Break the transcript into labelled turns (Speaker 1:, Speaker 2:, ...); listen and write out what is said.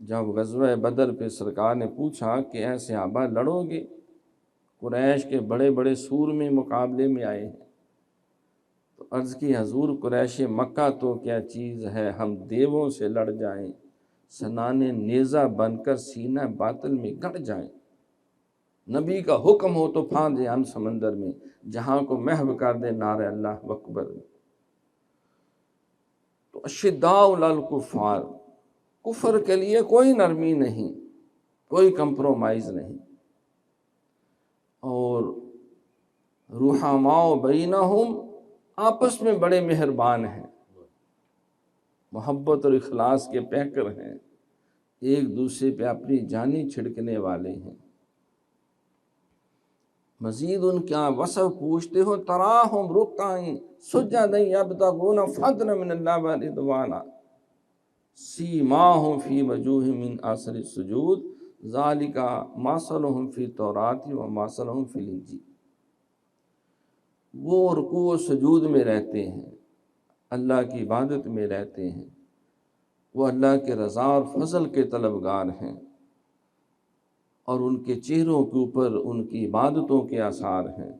Speaker 1: جب غزوہ بدر پہ سرکار نے پوچھا کہ اے صحابہ لڑو گے؟ قریش کے بڑے بڑے سورمے مقابلے میں آئے ہیں، تو عرض کی حضور قریش مکہ تو کیا چیز ہے، ہم دیووں سے لڑ جائیں، سنان نیزہ بن کر سینہ باطل میں گڑ جائیں، نبی کا حکم ہو تو پھانس دیں ہم سمندر میں، جہاں کو محو کر دے نعرہ اللہ اکبر۔ تو اشداء علی الکفار، کفر کے لیے کوئی نرمی نہیں، کوئی کمپرومائز نہیں، اور رحماء بینہم، آپس میں بڑے مہربان ہیں، محبت اور اخلاص کے پیکر ہیں، ایک دوسرے پہ اپنی جانی چھڑکنے والے ہیں۔ مزید ان کا وصف پوچھتے ہو، تراہم رکعا سجدا یبتغون فضلا من اللہ ورضوانا سیماہم فی وجوہہم من اثر السجود ذالک مثلہم فی التوراۃ ومثلہم فی الانجیل۔ وہ رکوع و سجود میں رہتے ہیں، اللہ کی عبادت میں رہتے ہیں، وہ اللہ کے رضا اور فضل کے طلبگار ہیں، اور ان کے چہروں کے اوپر ان کی عبادتوں کے آثار ہیں۔